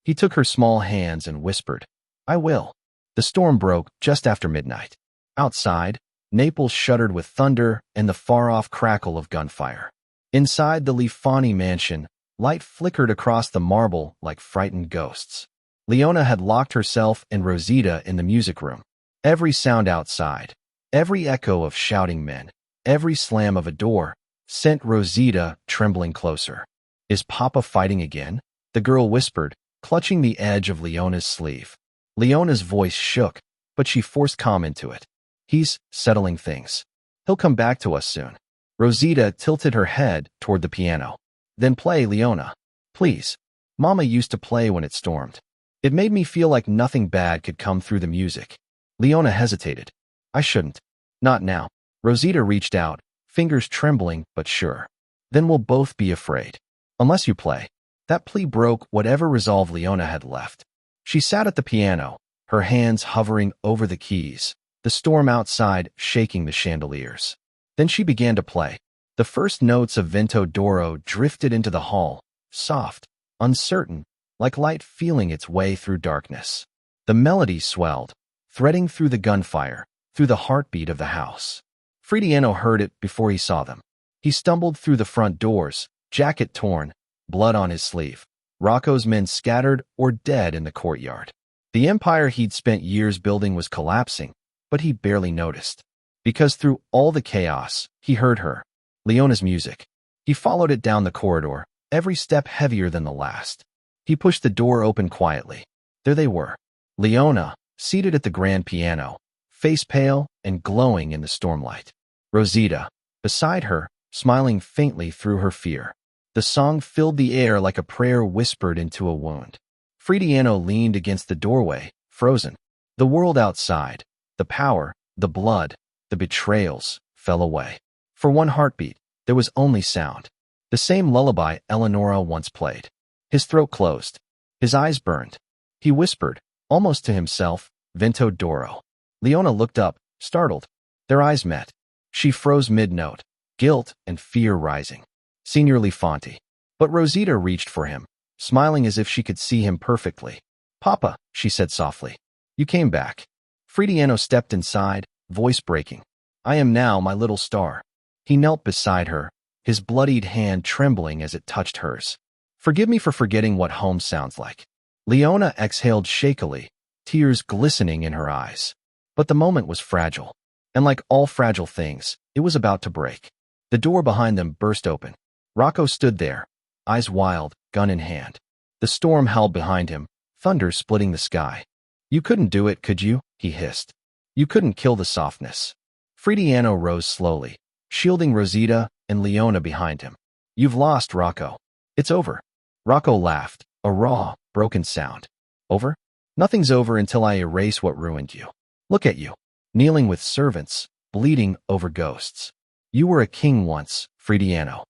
He took her small hands and whispered, I will. The storm broke just after midnight. Outside, Naples shuddered with thunder and the far-off crackle of gunfire. Inside the Lifani mansion, light flickered across the marble like frightened ghosts. Leona had locked herself and Rosita in the music room. Every sound outside, every echo of shouting men, every slam of a door, sent Rosita trembling closer. Is Papa fighting again? The girl whispered, clutching the edge of Leona's sleeve. Leona's voice shook, but she forced calm into it. He's settling things. He'll come back to us soon. Rosita tilted her head toward the piano. Then play, Leona. Please. Mama used to play when it stormed. It made me feel like nothing bad could come through the music. Leona hesitated. I shouldn't. Not now. Rosita reached out, fingers trembling but sure. Then we'll both be afraid. Unless you play. That plea broke whatever resolve Leona had left. She sat at the piano, her hands hovering over the keys, the storm outside shaking the chandeliers. Then she began to play. The first notes of Vento d'Oro drifted into the hall, soft, uncertain, like light feeling its way through darkness. The melody swelled, threading through the gunfire, through the heartbeat of the house. Fridiano heard it before he saw them. He stumbled through the front doors, jacket torn, blood on his sleeve. Rocco's men scattered or dead in the courtyard. The empire he'd spent years building was collapsing, but he barely noticed. Because through all the chaos, he heard her, Leona's music. He followed it down the corridor, every step heavier than the last. He pushed the door open quietly. There they were. Leona, seated at the grand piano, face pale and glowing in the stormlight. Rosita, beside her, smiling faintly through her fear. The song filled the air like a prayer whispered into a wound. Fridiano leaned against the doorway, frozen. The world outside, the power, the blood, the betrayals, fell away. For one heartbeat, there was only sound. The same lullaby Eleonora once played. His throat closed. His eyes burned. He whispered, almost to himself, Vento d'Oro. Leona looked up, startled. Their eyes met. She froze mid-note, guilt and fear rising. Signor Lifanti. But Rosita reached for him, smiling as if she could see him perfectly. Papa, she said softly. You came back. Fridiano stepped inside, voice breaking. I am now my little star. He knelt beside her, his bloodied hand trembling as it touched hers. Forgive me for forgetting what home sounds like. Leona exhaled shakily, tears glistening in her eyes. But the moment was fragile. And like all fragile things, it was about to break. The door behind them burst open. Rocco stood there, eyes wild, gun in hand. The storm howled behind him, thunder splitting the sky. You couldn't do it, could you? He hissed. You couldn't kill the softness. Fridiano rose slowly, shielding Rosita and Leona behind him. You've lost, Rocco. It's over. Rocco laughed, a raw, broken sound. Over? Nothing's over until I erase what ruined you. Look at you, kneeling with servants, bleeding over ghosts. You were a king once, Fridiano.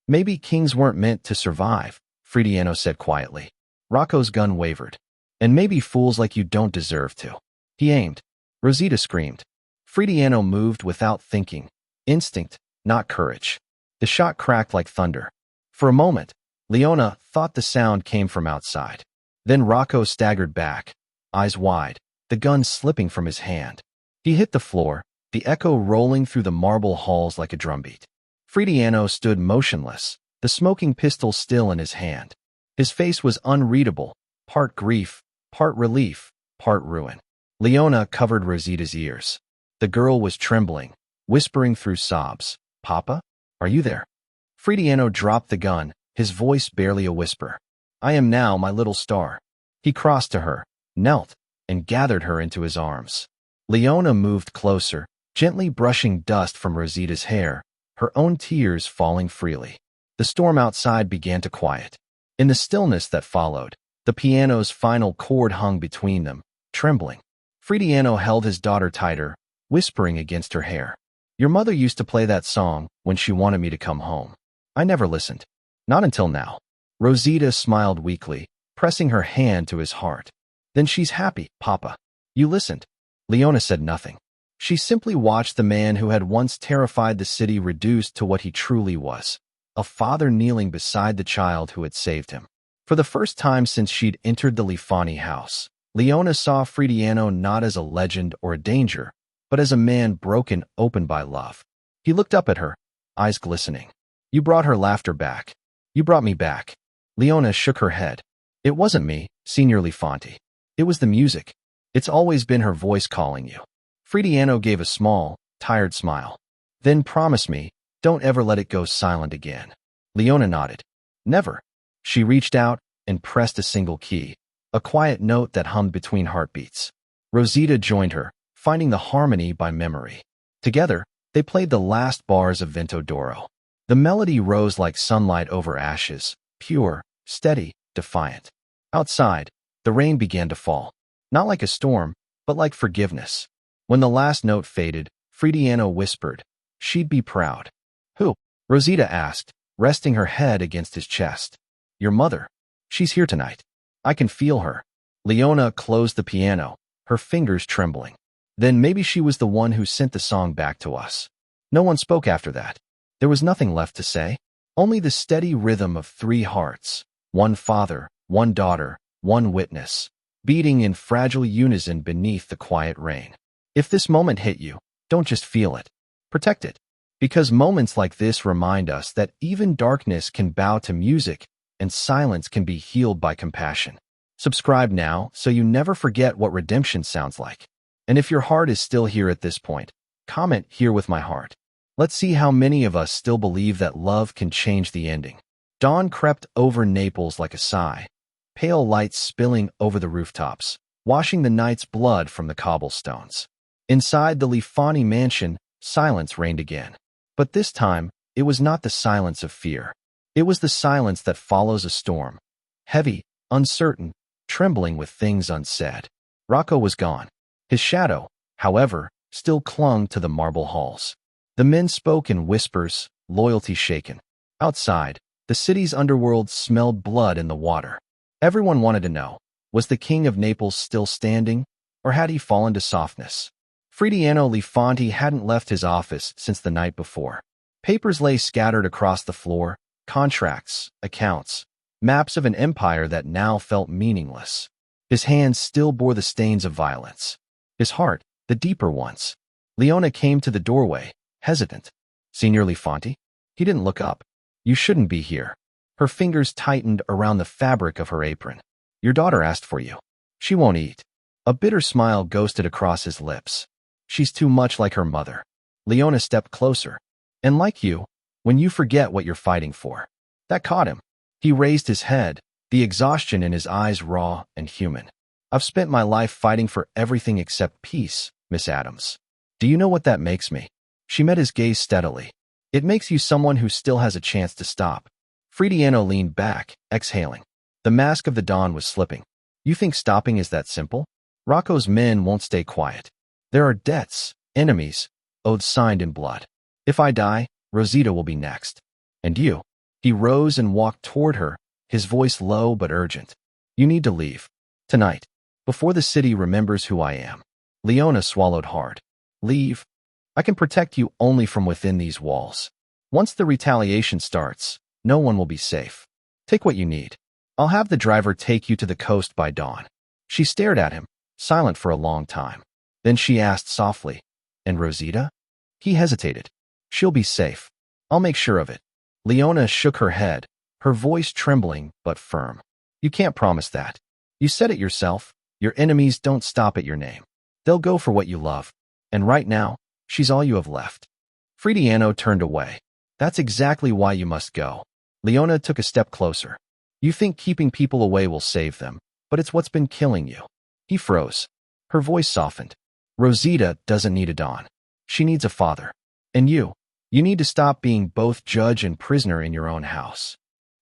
Maybe kings weren't meant to survive, Fridiano said quietly. Rocco's gun wavered. And maybe fools like you don't deserve to. He aimed. Rosita screamed. Fridiano moved without thinking. Instinct, not courage. The shot cracked like thunder. For a moment, Leona thought the sound came from outside. Then Rocco staggered back, eyes wide, the gun slipping from his hand. He hit the floor, the echo rolling through the marble halls like a drumbeat. Fridiano stood motionless, the smoking pistol still in his hand. His face was unreadable, part grief, part relief, part ruin. Leona covered Rosita's ears. The girl was trembling, whispering through sobs, Papa? Are you there? Fridiano dropped the gun, his voice barely a whisper. I am now my little star. He crossed to her, knelt, and gathered her into his arms. Leona moved closer, gently brushing dust from Rosita's hair, her own tears falling freely. The storm outside began to quiet. In the stillness that followed, the piano's final chord hung between them, trembling. Fridiano held his daughter tighter, whispering against her hair. Your mother used to play that song when she wanted me to come home. I never listened. Not until now. Rosita smiled weakly, pressing her hand to his heart. Then she's happy, Papa. You listened. Leona said nothing. She simply watched the man who had once terrified the city reduced to what he truly was, a father kneeling beside the child who had saved him. For the first time since she'd entered the Lifani house, Leona saw Fridiano not as a legend or a danger, but as a man broken open by love. He looked up at her, eyes glistening. You brought her laughter back. You brought me back. Leona shook her head. It wasn't me, Signor Lifanti. It was the music. It's always been her voice calling you. Fridiano gave a small, tired smile. Then promise me, don't ever let it go silent again. Leona nodded. Never. She reached out and pressed a single key, a quiet note that hummed between heartbeats. Rosita joined her, finding the harmony by memory. Together, they played the last bars of Vento d'Oro. The melody rose like sunlight over ashes, pure, steady, defiant. Outside, the rain began to fall. Not like a storm, but like forgiveness. When the last note faded, Fridiano whispered, she'd be proud. Who? Rosita asked, resting her head against his chest. Your mother. She's here tonight. I can feel her. Leona closed the piano, her fingers trembling. Then maybe she was the one who sent the song back to us. No one spoke after that. There was nothing left to say, only the steady rhythm of three hearts, one father, one daughter, one witness, beating in fragile unison beneath the quiet rain. If this moment hit you, don't just feel it. Protect it. Because moments like this remind us that even darkness can bow to music and silence can be healed by compassion. Subscribe now so you never forget what redemption sounds like. And if your heart is still here at this point, comment here with my heart. Let's see how many of us still believe that love can change the ending. Dawn crept over Naples like a sigh, pale lights spilling over the rooftops, washing the night's blood from the cobblestones. Inside the Lifani mansion, silence reigned again. But this time, it was not the silence of fear. It was the silence that follows a storm. Heavy, uncertain, trembling with things unsaid. Rocco was gone. His shadow, however, still clung to the marble halls. The men spoke in whispers, loyalty shaken. Outside, the city's underworld smelled blood in the water. Everyone wanted to know, was the king of Naples still standing, or had he fallen to softness? Fridiano Lifanti hadn't left his office since the night before. Papers lay scattered across the floor, contracts, accounts, maps of an empire that now felt meaningless. His hands still bore the stains of violence. His heart, the deeper ones. Leona came to the doorway, hesitant. Signor Lifanti? He didn't look up. You shouldn't be here. Her fingers tightened around the fabric of her apron. Your daughter asked for you. She won't eat. A bitter smile ghosted across his lips. She's too much like her mother. Leona stepped closer. And like you, when you forget what you're fighting for. That caught him. He raised his head, the exhaustion in his eyes raw and human. I've spent my life fighting for everything except peace, Miss Adams. Do you know what that makes me? She met his gaze steadily. It makes you someone who still has a chance to stop. Fridiano leaned back, exhaling. The mask of the dawn was slipping. You think stopping is that simple? Rocco's men won't stay quiet. There are debts, enemies, oaths signed in blood. If I die, Rosita will be next. And you? He rose and walked toward her, his voice low but urgent. You need to leave. Tonight. Before the city remembers who I am. Leona swallowed hard. Leave? I can protect you only from within these walls. Once the retaliation starts, no one will be safe. Take what you need. I'll have the driver take you to the coast by dawn. She stared at him, silent for a long time. Then she asked softly, and Rosita? He hesitated. She'll be safe. I'll make sure of it. Leona shook her head, her voice trembling but firm. You can't promise that. You said it yourself. Your enemies don't stop at your name. They'll go for what you love. And right now, she's all you have left. Fridiano turned away. That's exactly why you must go. Leona took a step closer. You think keeping people away will save them, but it's what's been killing you. He froze. Her voice softened. Rosita doesn't need a Don. She needs a father. And you need to stop being both judge and prisoner in your own house.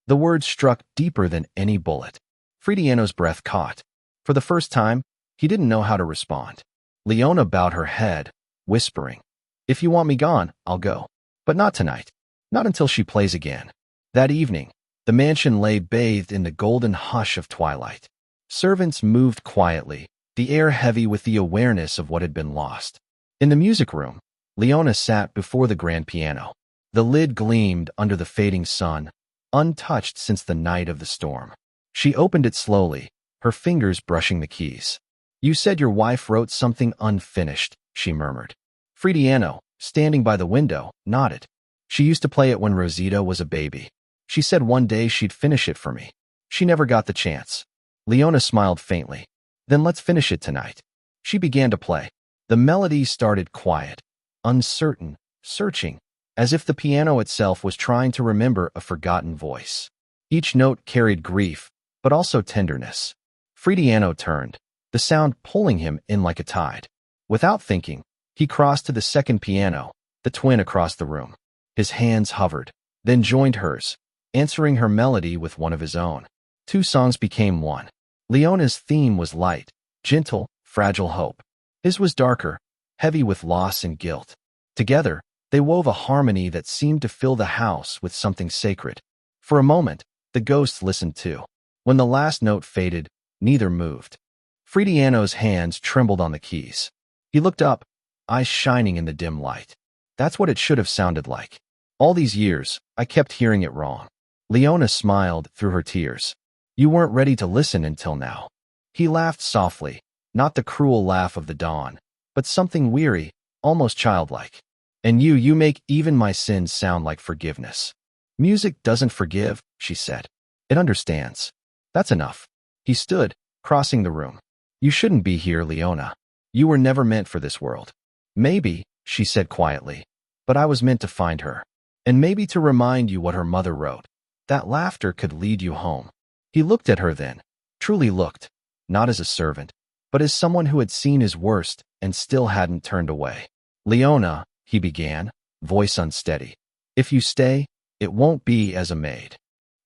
The words struck deeper than any bullet. Fridiano's breath caught. For the first time, he didn't know how to respond. Leona bowed her head, whispering, "If you want me gone, I'll go. But not tonight. Not until she plays again." That evening, the mansion lay bathed in the golden hush of twilight. Servants moved quietly, the air heavy with the awareness of what had been lost. In the music room, Leona sat before the grand piano. The lid gleamed under the fading sun, untouched since the night of the storm. She opened it slowly, her fingers brushing the keys. "You said your wife wrote something unfinished," she murmured. Fridiano, standing by the window, nodded. "She used to play it when Rosita was a baby. She said one day she'd finish it for me. She never got the chance." Leona smiled faintly. "Then let's finish it tonight." She began to play. The melody started quiet, uncertain, searching, as if the piano itself was trying to remember a forgotten voice. Each note carried grief, but also tenderness. Fridiano turned, the sound pulling him in like a tide. Without thinking, he crossed to the second piano, the twin across the room. His hands hovered, then joined hers, answering her melody with one of his own. Two songs became one. Leona's theme was light, gentle, fragile hope. His was darker, heavy with loss and guilt. Together, they wove a harmony that seemed to fill the house with something sacred. For a moment, the ghosts listened too. When the last note faded, neither moved. Fridiano's hands trembled on the keys. He looked up, eyes shining in the dim light. That's what it should have sounded like. All these years, I kept hearing it wrong. Leona smiled through her tears. You weren't ready to listen until now. He laughed softly, not the cruel laugh of the dawn, but something weary, almost childlike. And you make even my sins sound like forgiveness. Music doesn't forgive, she said. It understands. That's enough. He stood, crossing the room. You shouldn't be here, Leona. You were never meant for this world. Maybe, she said quietly, but I was meant to find her. And maybe to remind you what her mother wrote. That laughter could lead you home. He looked at her then, truly looked, not as a servant, but as someone who had seen his worst and still hadn't turned away. Leona, he began, voice unsteady. If you stay, it won't be as a maid.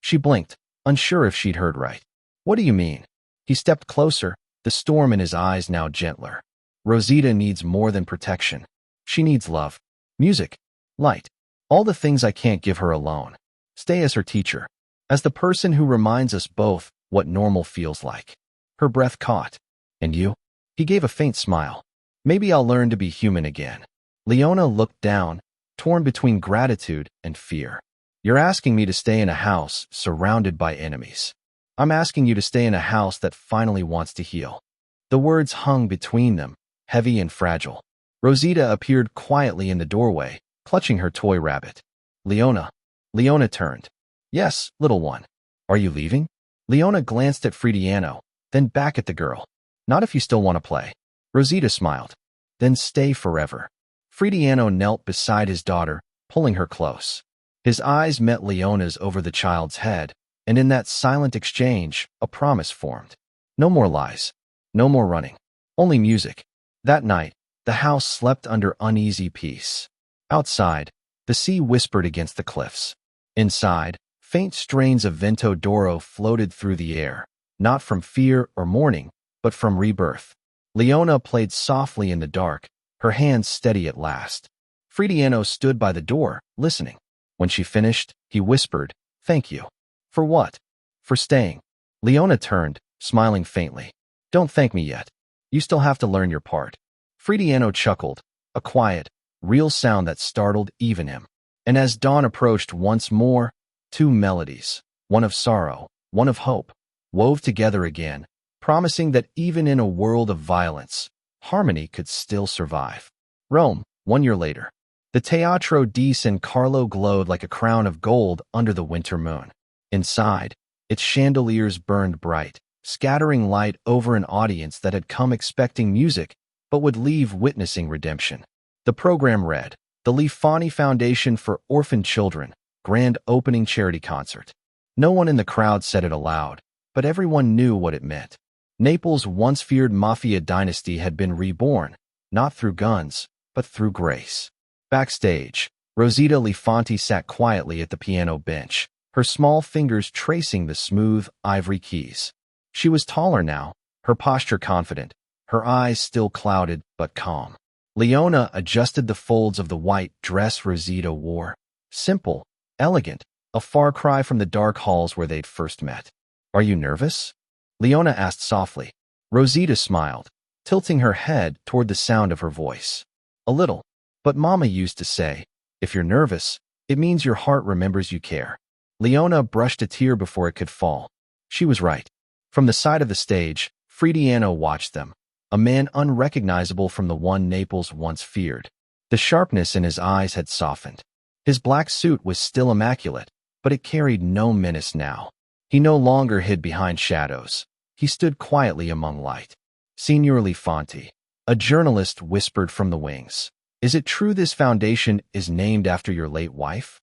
She blinked, unsure if she'd heard right. What do you mean? He stepped closer, the storm in his eyes now gentler. Rosita needs more than protection. She needs love, music, light, all the things I can't give her alone. Stay as her teacher, as the person who reminds us both what normal feels like. Her breath caught. And you? He gave a faint smile. Maybe I'll learn to be human again. Leona looked down, torn between gratitude and fear. You're asking me to stay in a house surrounded by enemies. I'm asking you to stay in a house that finally wants to heal. The words hung between them, heavy and fragile. Rosita appeared quietly in the doorway, clutching her toy rabbit. Leona. Leona turned. Yes, little one. Are you leaving? Leona glanced at Fridiano, then back at the girl. Not if you still want to play. Rosita smiled. Then stay forever. Fridiano knelt beside his daughter, pulling her close. His eyes met Leona's over the child's head, and in that silent exchange, a promise formed. No more lies. No more running. Only music. That night, the house slept under uneasy peace. Outside, the sea whispered against the cliffs. Inside, faint strains of vento d'oro floated through the air, not from fear or mourning, but from rebirth. Leona played softly in the dark, her hands steady at last. Fridiano stood by the door, listening. When she finished, he whispered, Thank you. For what? For staying. Leona turned, smiling faintly. Don't thank me yet. You still have to learn your part. Fridiano chuckled, a quiet, real sound that startled even him. And as dawn approached once more, two melodies, one of sorrow, one of hope, wove together again, promising that even in a world of violence, harmony could still survive. Rome, 1 year later. The Teatro di San Carlo glowed like a crown of gold under the winter moon. Inside, its chandeliers burned bright, scattering light over an audience that had come expecting music, but would leave witnessing redemption. The program read, The Lifani Foundation for Orphan Children, grand opening charity concert. No one in the crowd said it aloud, but everyone knew what it meant. Naples' once feared mafia dynasty had been reborn, not through guns, but through grace. Backstage, Rosita Lifanti sat quietly at the piano bench, her small fingers tracing the smooth, ivory keys. She was taller now, her posture confident, her eyes still clouded but calm. Leona adjusted the folds of the white dress Rosita wore. Simple, elegant, a far cry from the dark halls where they'd first met. "Are you nervous?" Leona asked softly. Rosita smiled, tilting her head toward the sound of her voice. "A little, but Mama used to say, if you're nervous, it means your heart remembers you care." Leona brushed a tear before it could fall. She was right. From the side of the stage, Fridiano watched them, a man unrecognizable from the one Naples once feared. The sharpness in his eyes had softened. His black suit was still immaculate, but it carried no menace now. He no longer hid behind shadows. He stood quietly among light. "Signor Lifanti," a journalist whispered from the wings. "Is it true this foundation is named after your late wife?"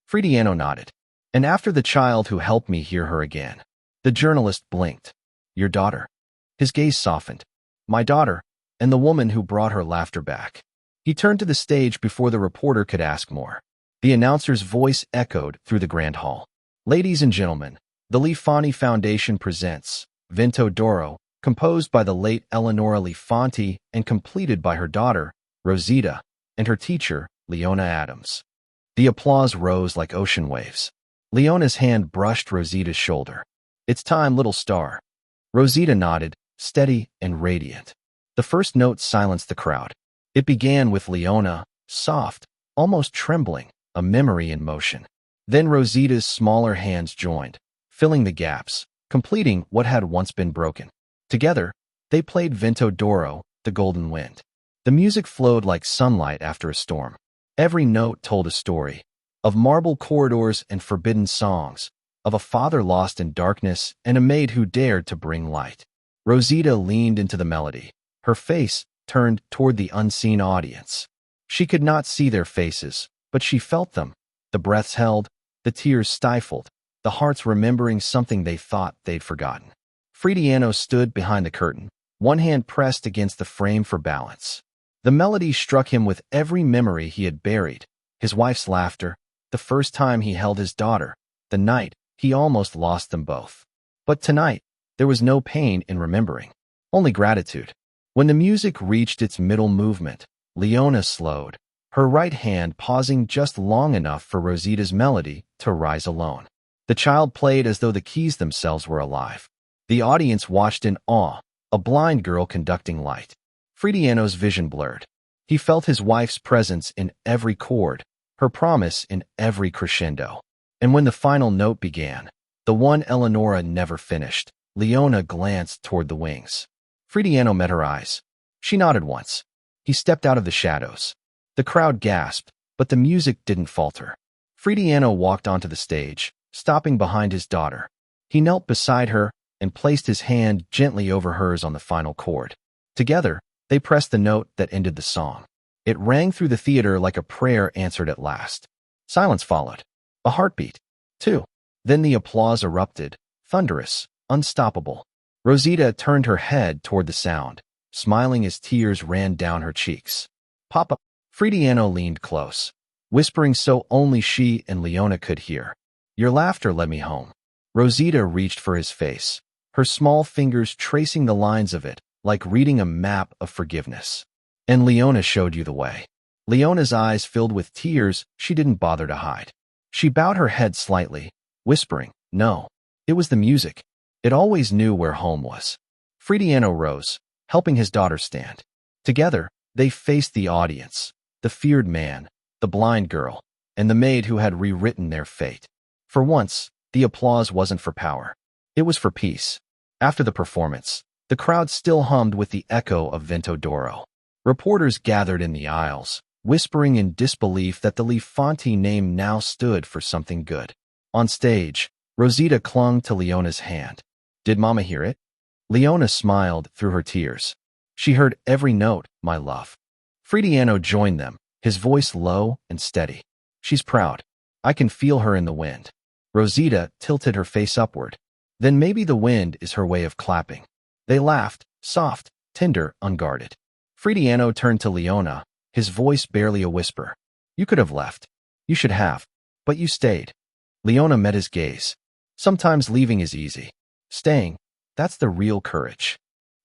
Fridiano nodded. "And after the child who helped me hear her again." The journalist blinked. "Your daughter?" His gaze softened. "My daughter, and the woman who brought her laughter back." He turned to the stage before the reporter could ask more. The announcer's voice echoed through the grand hall. "Ladies and gentlemen, the Lifanti Foundation presents Vento d'Oro, composed by the late Eleonora Lifanti and completed by her daughter, Rosita, and her teacher, Leona Adams." The applause rose like ocean waves. Leona's hand brushed Rosita's shoulder. "It's time, little star." Rosita nodded, steady and radiant. The first note silenced the crowd. It began with Leona, soft, almost trembling, a memory in motion. Then Rosita's smaller hands joined, filling the gaps, completing what had once been broken. Together, they played Vento d'Oro, the golden wind. The music flowed like sunlight after a storm. Every note told a story, of marble corridors and forbidden songs, of a father lost in darkness and a maid who dared to bring light. Rosita leaned into the melody, her face turned toward the unseen audience. She could not see their faces, but she felt them, the breaths held, the tears stifled, the hearts remembering something they thought they'd forgotten. Fridiano stood behind the curtain, one hand pressed against the frame for balance. The melody struck him with every memory he had buried, his wife's laughter, the first time he held his daughter, the night he almost lost them both. But tonight, there was no pain in remembering, only gratitude. When the music reached its middle movement, Leona slowed, her right hand pausing just long enough for Rosita's melody to rise alone. The child played as though the keys themselves were alive. The audience watched in awe, a blind girl conducting light. Fridiano's vision blurred. He felt his wife's presence in every chord, her promise in every crescendo. And when the final note began, the one Eleonora never finished, Leona glanced toward the wings. Fridiano met her eyes. She nodded once. He stepped out of the shadows. The crowd gasped, but the music didn't falter. Fridiano walked onto the stage, stopping behind his daughter. He knelt beside her and placed his hand gently over hers on the final chord. Together, they pressed the note that ended the song. It rang through the theater like a prayer answered at last. Silence followed. A heartbeat, too. Then the applause erupted, thunderous, unstoppable. Rosita turned her head toward the sound, smiling as tears ran down her cheeks. "Papa." Fridiano leaned close, whispering so only she and Leona could hear. "Your laughter led me home." Rosita reached for his face, her small fingers tracing the lines of it, like reading a map of forgiveness. "And Leona showed you the way." Leona's eyes filled with tears she didn't bother to hide. She bowed her head slightly, whispering, "No." It was the music. It always knew where home was. Fridiano rose, helping his daughter stand. Together, they faced the audience, the feared man, the blind girl, and the maid who had rewritten their fate. For once, the applause wasn't for power. It was for peace. After the performance, the crowd still hummed with the echo of Vento d'Oro. Reporters gathered in the aisles, whispering in disbelief that the Lifanti name now stood for something good. On stage, Rosita clung to Leona's hand. "Did Mama hear it?" Leona smiled through her tears. "She heard every note, my love." Fridiano joined them, his voice low and steady. "She's proud." I can feel her in the wind. Rosita tilted her face upward. Then maybe the wind is her way of clapping. They laughed, soft, tender, unguarded. Fridiano turned to Leona, his voice barely a whisper. You could have left. You should have. But you stayed. Leona met his gaze. Sometimes leaving is easy. Staying, that's the real courage.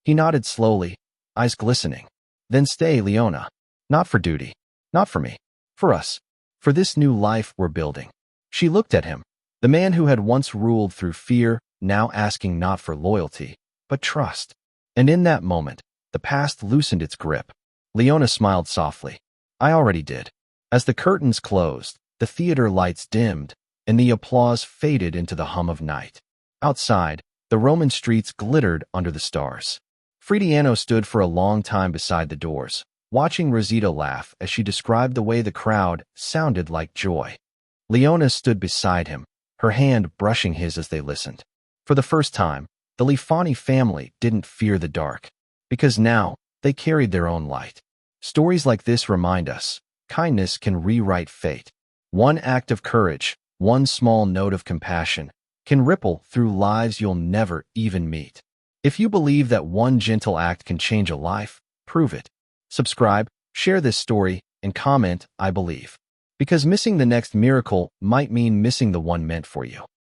He nodded slowly, eyes glistening. Then stay, Leona. Not for duty. Not for me. For us. For this new life we're building. She looked at him. The man who had once ruled through fear, now asking not for loyalty, but trust. And in that moment, the past loosened its grip. Leona smiled softly. I already did. As the curtains closed, the theater lights dimmed, and the applause faded into the hum of night. Outside, the Roman streets glittered under the stars. Fridiano stood for a long time beside the doors, watching Rosita laugh as she described the way the crowd sounded like joy. Leona stood beside him, her hand brushing his as they listened. For the first time, the Lifani family didn't fear the dark, because now they carried their own light. Stories like this remind us, kindness can rewrite fate. One act of courage, one small note of compassion, can ripple through lives you'll never even meet. If you believe that one gentle act can change a life, prove it. Subscribe, share this story, and comment, I believe. Because missing the next miracle might mean missing the one meant for you.